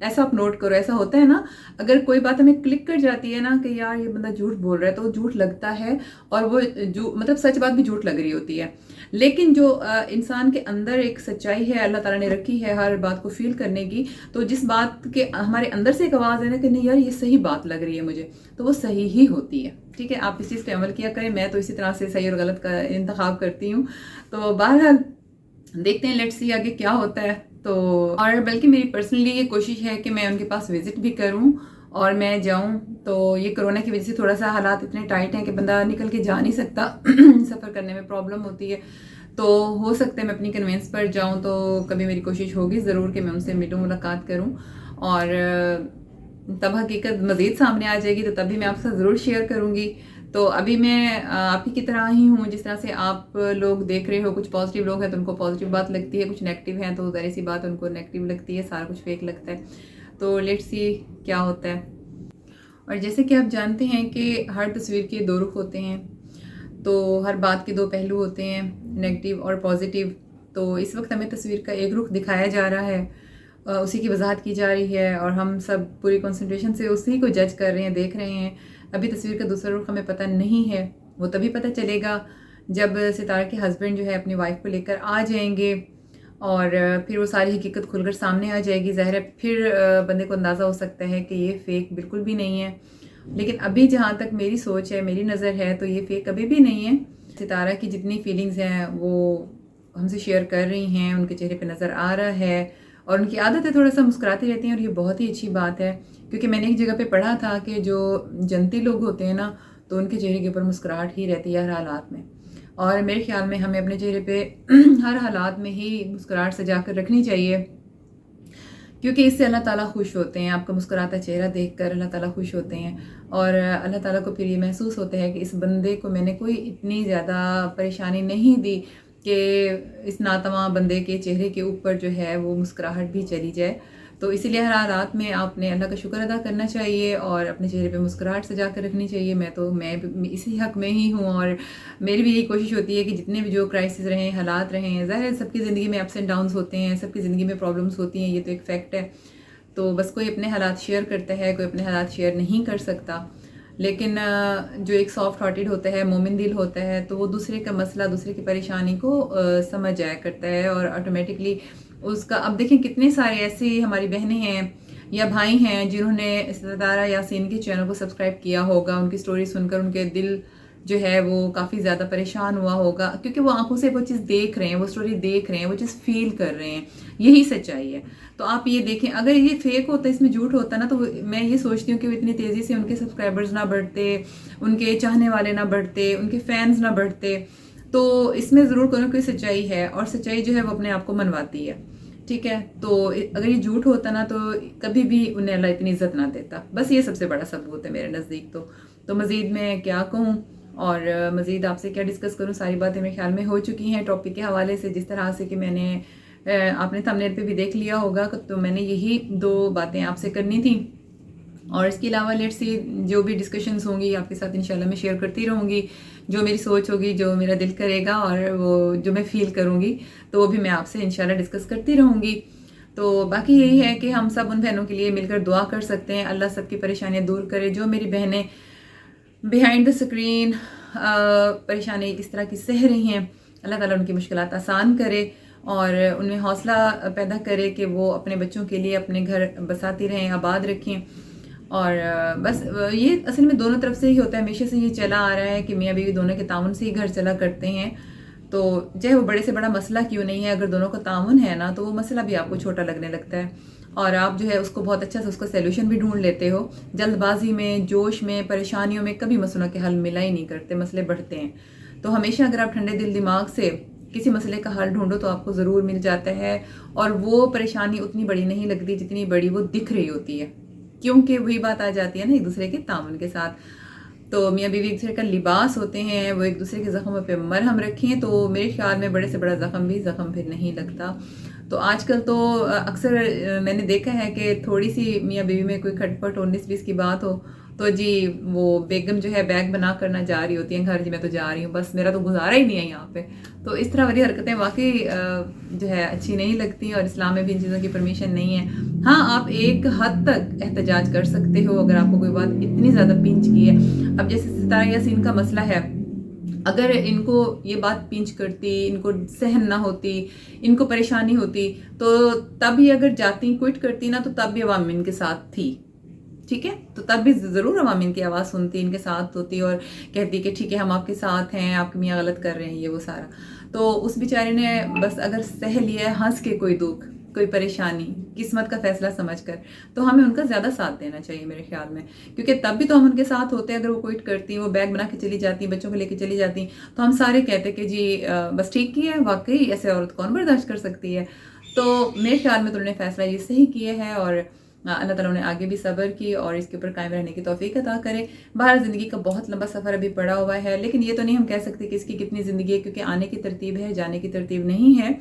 ایسا آپ نوٹ کرو، ایسا ہوتا ہے نا، اگر کوئی بات ہمیں کلک کر جاتی ہے نا کہ یار یہ بندہ جھوٹ بول رہا ہے، تو وہ جھوٹ لگتا ہے، اور وہ مطلب سچ بات بھی جھوٹ لگ رہی ہوتی ہے. لیکن جو انسان کے اندر ایک سچائی ہے اللہ تعالیٰ نے رکھی ہے ہر بات کو فیل کرنے کی، تو جس بات کے ہمارے اندر سے ایک آواز ہے نا کہ نہیں یار یہ صحیح بات لگ رہی ہے مجھے، تو وہ صحیح ہی ہوتی ہے. ٹھیک ہے، آپ اس چیز پہ عمل کیا کریں. میں تو اسی طرح سے صحیح اور غلط کا انتخاب کرتی ہوں. تو بہرحال دیکھتے ہیں، لیٹس سی آگے کیا ہوتا ہے. تو اور بلکہ میری پرسنلی یہ کوشش ہے کہ میں ان کے پاس وزٹ بھی کروں اور میں جاؤں. تو یہ کرونا کی وجہ سے تھوڑا سا حالات اتنے ٹائٹ ہیں کہ بندہ نکل کے جا نہیں سکتا، سفر کرنے میں پرابلم ہوتی ہے. تو ہو سکتا ہے میں اپنی کنوینس پر جاؤں، تو کبھی میری کوشش ہوگی ضرور کہ میں ان سے ملوں، ملاقات کروں. اور تب حقیقت مزید سامنے آ جائے گی تو تب بھی میں آپ سے ضرور شیئر کروں گی. تو ابھی میں آپ ہی کی طرح ہی ہوں، جس طرح سے آپ لوگ دیکھ رہے ہو. کچھ پازیٹیو لوگ ہیں تو ان کو پازیٹیو بات لگتی ہے، کچھ نیگیٹیو ہیں تو ظاہر سی بات ان کو نیگیٹیو لگتی ہے، سارا کچھ فیک لگتا ہے. تو لیٹس سی کیا ہوتا ہے. اور جیسے کہ آپ جانتے ہیں کہ ہر تصویر کے دو رخ ہوتے ہیں، تو ہر بات کے دو پہلو ہوتے ہیں، نیگیٹیو اور پازیٹیو. تو اس وقت ہمیں تصویر کا ایک رخ دکھایا جا رہا ہے، اسی کی وضاحت کی جا رہی ہے، اور ہم سب پوری کنسنٹریشن سے اسی کو جج کر رہے ہیں، دیکھ رہے ہیں. ابھی تصویر کا دوسرا رخ ہمیں پتہ نہیں ہے، وہ تبھی پتہ چلے گا جب ستارہ کے ہسبینڈ جو ہے اپنی وائف کو لے کر آ جائیں گے، اور پھر وہ ساری حقیقت کھل کر سامنے آ جائے گی. ظاہر ہے پھر بندے کو اندازہ ہو سکتا ہے کہ یہ فیک بالکل بھی نہیں ہے. لیکن ابھی جہاں تک میری سوچ ہے، میری نظر ہے، تو یہ فیک کبھی بھی نہیں ہے. ستارہ کی جتنی فیلنگز ہیں وہ ہم سے شیئر کر رہی ہیں، ان کے چہرے پہ نظر آ رہا ہے، اور ان کی عادت ہے تھوڑا سا مسکراتی رہتی ہیں، اور یہ بہت ہی اچھی بات ہے. کیونکہ میں نے ایک جگہ پہ پڑھا تھا کہ جو جنتی لوگ ہوتے ہیں نا، تو ان کے چہرے کے اوپر مسکراہٹ ہی رہتی ہے ہر حالات میں. اور میرے خیال میں ہمیں اپنے چہرے پہ ہر حالات میں ہی مسکراہٹ سجا کر رکھنی چاہیے، کیونکہ اس سے اللہ تعالیٰ خوش ہوتے ہیں. آپ کا مسکراتا چہرہ دیکھ کر اللہ تعالیٰ خوش ہوتے ہیں، اور اللہ تعالیٰ کو پھر یہ محسوس ہوتا ہے کہ اس بندے کو میں نے کوئی اتنی زیادہ پریشانی نہیں دی کہ اس ناتواں بندے کے چہرے کے اوپر جو ہے وہ مسکراہٹ بھی چلی جائے. تو اسی لیے ہر حالات میں آپ نے اللہ کا شکر ادا کرنا چاہیے اور اپنے چہرے پہ مسکراہٹ سجا کر رکھنی چاہیے. میں اسی حق میں ہی ہوں، اور میری بھی یہی کوشش ہوتی ہے کہ جتنے بھی جو کرائسس رہیں، حالات رہیں، ظاہر ہے سب کی زندگی میں اپس اینڈ ڈاؤنس ہوتے ہیں، سب کی زندگی میں پرابلمس ہوتی ہیں، یہ تو ایک فیکٹ ہے. تو بس کوئی اپنے حالات شیئر کرتا ہے، کوئی اپنے حالات شیئر نہیں کر سکتا. لیکن جو ایک سافٹ ہارٹیڈ ہوتا ہے، مومن دل ہوتا ہے، تو وہ دوسرے کا مسئلہ، دوسرے کی پریشانی کو سمجھ جایا کرتا ہے، اور آٹومیٹکلی اس کا. اب دیکھیں کتنے سارے ایسی ہماری بہنیں ہیں یا بھائی ہیں جنہوں نے ستارہ یاسین کے چینل کو سبسکرائب کیا ہوگا. ان کی سٹوری سن کر ان کے دل جو ہے وہ کافی زیادہ پریشان ہوا ہوگا، کیونکہ وہ آنکھوں سے وہ چیز دیکھ رہے ہیں، وہ سٹوری دیکھ رہے ہیں، وہ چیز فیل کر رہے ہیں. یہی سچائی ہے. تو آپ یہ دیکھیں، اگر یہ فیک ہوتا، اس میں جھوٹ ہوتا نا، تو میں یہ سوچتی ہوں کہ وہ اتنی تیزی سے ان کے سبسکرائبرز نہ بڑھتے، ان کے چاہنے والے نہ بڑھتے، ان کے فینز نہ بڑھتے. تو اس میں ضرور کوئی نہ کوئی سچائی ہے، اور سچائی جو ہے وہ اپنے آپ کو منواتی ہے. ٹھیک ہے، تو اگر یہ جھوٹ ہوتا نا تو کبھی بھی انہیں اللہ اتنی عزت نہ دیتا. بس یہ سب سے بڑا ثبوت ہے میرے نزدیک. تو مزید میں کیا کہوں اور مزید آپ سے کیا ڈسکس کروں، ساری باتیں میرے خیال میں ہو چکی ہیں ٹاپک کے حوالے سے. جس طرح سے کہ میں نے آپ نے تھمبنیل پہ بھی دیکھ لیا ہوگا، تو میں نے یہی دو باتیں آپ سے کرنی تھیں. اور اس کے علاوہ لیٹس سی جو بھی ڈسکشنز ہوں گی آپ کے ساتھ انشاءاللہ میں شیئر کرتی رہوں گی. جو میری سوچ ہوگی، جو میرا دل کرے گا، اور وہ جو میں فیل کروں گی، تو وہ بھی میں آپ سے انشاءاللہ ڈسکس کرتی رہوں گی. تو باقی یہی ہے کہ ہم سب ان بہنوں کے لیے مل کر دعا کر سکتے ہیں. اللہ سب کی پریشانیاں دور کرے. جو میری بہنیں بیہائنڈ دا اسکرین پریشانی اس طرح کی سہ رہی ہیں، اللہ تعالیٰ ان کی مشکلات آسان کرے اور ان میں حوصلہ پیدا کرے کہ وہ اپنے بچوں کے لیے اپنے گھر بساتی رہیں، آباد رکھیں. اور بس یہ اصل میں دونوں طرف سے ہی ہوتا ہے، ہمیشہ سے یہ چلا آ رہا ہے کہ میاں بیوی دونوں کے تعاون سے ہی گھر چلا کرتے ہیں. تو چاہے وہ بڑے سے بڑا مسئلہ کیوں نہیں ہے، اگر دونوں کا تعاون ہے نا، تو وہ مسئلہ بھی آپ کو چھوٹا لگنے لگتا ہے، اور آپ جو ہے اس کو بہت اچھا سے اس کا سیلوشن بھی ڈھونڈ لیتے ہو. جلد بازی میں، جوش میں، پریشانیوں میں کبھی مسئلوں کے حل ملا ہی نہیں کرتے، مسئلے بڑھتے ہیں. تو ہمیشہ اگر آپ ٹھنڈے دل دماغ سے کسی مسئلے کا حل ڈھونڈو تو آپ کو ضرور مل جاتا ہے، اور وہ پریشانی اتنی بڑی نہیں لگتی جتنی بڑی وہ دکھ رہی ہوتی ہے، کیونکہ وہی بات آ جاتی ہے نا ایک دوسرے کے تعاون کے ساتھ. تو میاں بیوی ایک دوسرے کا لباس ہوتے ہیں، وہ ایک دوسرے کے زخموں پہ مرہم رکھیں تو میرے خیال میں بڑے سے بڑا زخم بھی زخم پھر نہیں لگتا. تو آج کل تو اکثر میں نے دیکھا ہے کہ تھوڑی سی میاں بیوی میں کوئی کھٹ پٹ 19-20 کی بات ہو تو جی وہ بیگم جو ہے بیگ بنا کرنا جا رہی ہوتی ہیں گھر، جی میں تو جا رہی ہوں، بس میرا تو گزارا ہی نہیں ہے یہاں پہ. تو اس طرح والی حرکتیں واقعی جو ہے اچھی نہیں لگتی، اور اسلام میں بھی ان چیزوں کی پرمیشن نہیں ہے. ہاں آپ ایک حد تک احتجاج کر سکتے ہو اگر آپ کو کوئی بات اتنی زیادہ پینچ کی ہے. اب جیسے ستارہ یاسین کا مسئلہ ہے، اگر ان کو یہ بات پینچ کرتی، ان کو سہن نہ ہوتی، ان کو پریشانی ہوتی، تو تب ہی اگر جاتی کوئٹ کرتی نا، تو تب بھی عوام ان کے ساتھ تھی. ٹھیک ہے، تو تب بھی ضرور عوام ان کی آواز سنتی، ان کے ساتھ ہوتی اور کہتی کہ ٹھیک ہے ہم آپ کے ساتھ ہیں، آپ کے میاں غلط کر رہے ہیں، یہ وہ سارا. تو اس بیچارے نے بس اگر سہ لیا ہے ہنس کے کوئی دکھ، کوئی پریشانی، قسمت کا فیصلہ سمجھ کر، تو ہمیں ان کا زیادہ ساتھ دینا چاہیے میرے خیال میں. کیونکہ تب بھی تو ہم ان کے ساتھ ہوتے ہیں. اگر وہ کوئٹ کرتی، وہ بیگ بنا کے چلی جاتی، بچوں کو لے کے چلی جاتی، تو ہم سارے کہتے کہ جی بس ٹھیک کیا ہے، واقعی ایسے عورت کون برداشت کر سکتی ہے. تو میرے خیال میں تو انہوں نے فیصلہ یہ صحیح کیا ہے، اور اللہ تعالیٰ نے آگے بھی صبر کی اور اس کے اوپر قائم رہنے کی توفیق عطا کرے. باہر زندگی کا بہت لمبا سفر ابھی پڑا ہوا ہے، لیکن یہ تو نہیں ہم کہہ سکتے کہ اس کی کتنی زندگی ہے، کیونکہ آنے کی ترتیب ہے، جانے کی ترتیب نہیں ہے.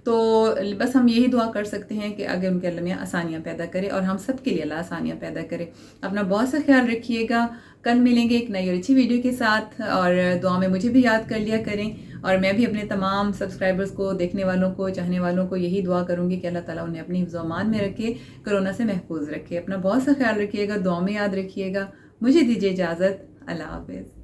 تو بس ہم یہی دعا کر سکتے ہیں کہ آگے ان کے اللہ میاں آسانیاں پیدا کرے، اور ہم سب کے لیے اللہ آسانیاں پیدا کرے. اپنا بہت سا خیال رکھیے گا. کل ملیں گے ایک نئی اور اچھی ویڈیو کے ساتھ، اور دعا میں مجھے بھی یاد کر لیا کریں. اور میں بھی اپنے تمام سبسکرائبرز کو، دیکھنے والوں کو، چاہنے والوں کو یہی دعا کروں گی کہ اللہ تعالیٰ انہیں اپنی حفظ و امان میں رکھے، کرونا سے محفوظ رکھے. اپنا بہت سا خیال رکھیے گا، دعا میں یاد رکھیے گا. مجھے دیجیے اجازت. اللہ حافظ.